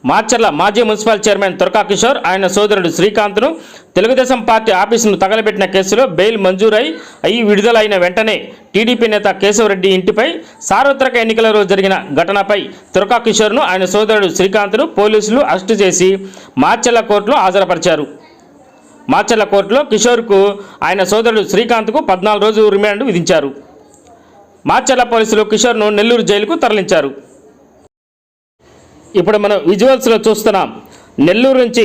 మార్చర్ల మాజీ municipal chairman తురకా కిషోర్ ఆయన సోదరుడు శ్రీకాంత్ను తెలుగుదేశం పార్టీ ఆఫీసును తగలబెట్టిన కేసులో బెయిల్ మంజూరై విడుదలైన వెంటనే టీడీపీ నేత కేశవరెడ్డి ఇంటిపై సార్వత్రిక ఎన్నికల రోజు జరిగిన ఘటనపై తురకా కిషోర్ను ఆయన సోదరుడు శ్రీకాంత్ను పోలీసులు అరెస్టు చేసి మార్చర్ల కోర్టులో హాజరుపరిచారు. మార్చర్ల కోర్టులో కిషోర్కు ఆయన సోదరుడు శ్రీకాంత్కు 14 రోజులు రిమాండ్ విధించారు. మార్చర్ల పోలీసులు కిషోర్ను నెల్లూరు జైలుకు తరలించారు. ఇప్పుడు మనం విజువల్స్లో చూస్తున్నాం. నెల్లూరు నుంచి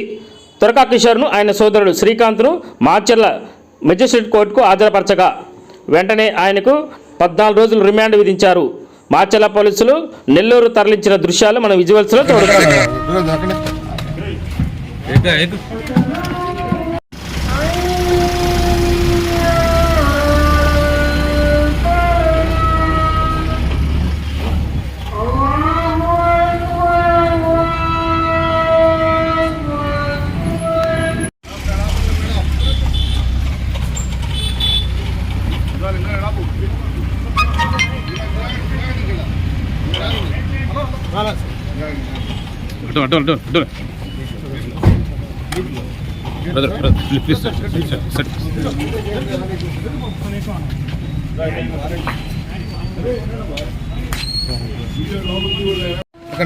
తురకా కిషోర్ను ఆయన సోదరుడు శ్రీకాంత్ను మార్చర్ల మెజిస్ట్రేట్ కోర్టుకు హాజరుపరచగా వెంటనే ఆయనకు 14 రోజులు రిమాండ్ విధించారు. మార్చర్ల పోలీసులు నెల్లూరు తరలించిన దృశ్యాలు మనం విజువల్స్లో చూడగలం.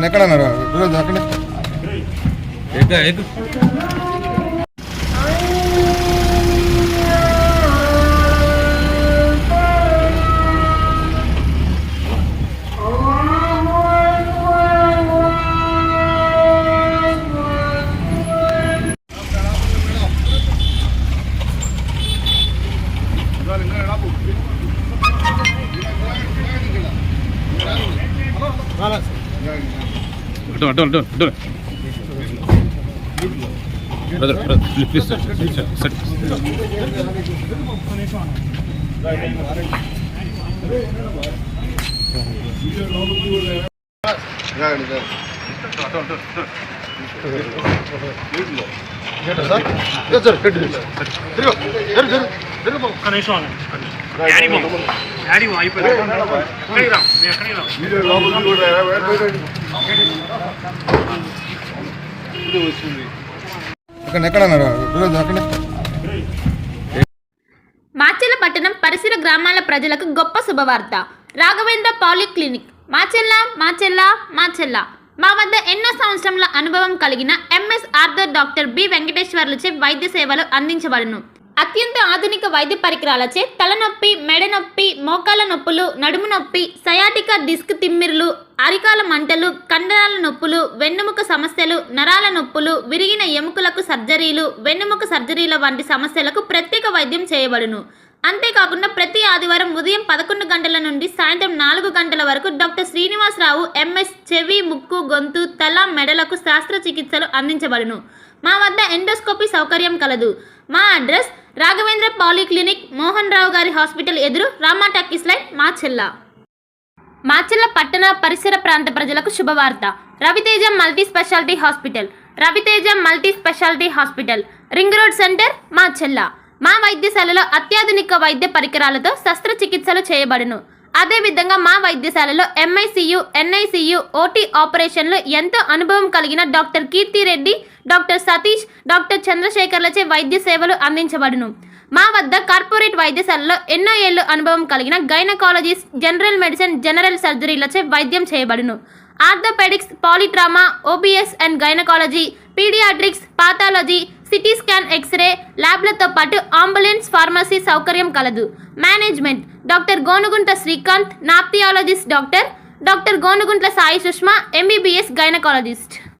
ఎక్కడన్నారా అక్కడ మార్చర్ల పట్టణం పరిసర గ్రామాల ప్రజలకు గొప్ప శుభవార్త. రాఘవేంద్ర పాలిక్లినిక్ మార్చెల్ల మా వద్ద ఎన్నో సంవత్సరముల అనుభవం కలిగిన ఎంఎస్ ఆర్థర్ డాక్టర్ బి వెంకటేశ్వర్లచే వైద్య సేవలు అందించబడును. అత్యంత ఆధునిక వైద్య పరికరాలచే తలనొప్పి, మెడ నొప్పి, మోకాల నొప్పులు, నడుము నొప్పి, సయాటికా డిస్క్ తిమ్మిర్లు, అరికాల మంటలు, కండరాల నొప్పులు, వెన్నుముక సమస్యలు, నరాల నొప్పులు, విరిగిన ఎముకలకు సర్జరీలు, వెన్నుముక సర్జరీల వంటి సమస్యలకు ప్రత్యేక వైద్యం చేయబడును. అంతేకాకుండా ప్రతి ఆదివారం ఉదయం 11 గంటల నుండి సాయంత్రం 4 గంటల వరకు డాక్టర్ శ్రీనివాసరావు ఎంఎస్ చెవి, ముక్కు, గొంతు, తల, మెడలకు శస్త్రచికిత్సలు అందించబడును. మా వద్ద ఎండోస్కోపీ సౌకర్యం కలదు. మా అడ్రస్ రాఘవేంద్ర పాలిక్లినిక్, మోహన్ రావు గారి హాస్పిటల్ ఎదురు, రామా టాకీస్ లైన్, మార్చెల్ల పట్టణ పరిసర ప్రాంత ప్రజలకు శుభవార్త. Raviteja multi speciality hospital, ring road centre, Marchella. మా వైద్యశాలలో అత్యాధునిక వైద్య పరికరాలతో శస్త్రచికిత్సలు చేయబడును. అదేవిధంగా మా వైద్యశాలలో ఎంఐసియు, ఎన్ఐసియు, ఓటీ ఆపరేషన్లు ఎంతో అనుభవం కలిగిన doctor Keerthi Reddy, doctor Satish, doctor చంద్రశేఖర్లచే వైద్య సేవలు అందించబడును. మా వద్ద కార్పొరేట్ వైద్యశాలలో ఎన్నో ఏళ్లు అనుభవం కలిగిన గైనకాలజిస్ట్, జనరల్ మెడిసిన్, జనరల్ సర్జరీలచే వైద్యం చేయబడును. Orthopaedics, polytrauma, OBS and gynaecology, paediatrics, pathology, CT scan, x-ray ల్యాబ్లతో పాటు అంబులెన్స్, ఫార్మసీ సౌకర్యం కలదు. మేనేజ్మెంట్ డాక్టర్ గోనుగుంట్ల శ్రీకాంత్, నాప్థియాలజిస్ట్ doctor Gonuguntla Sai Sushma, MBBS gynaecologist.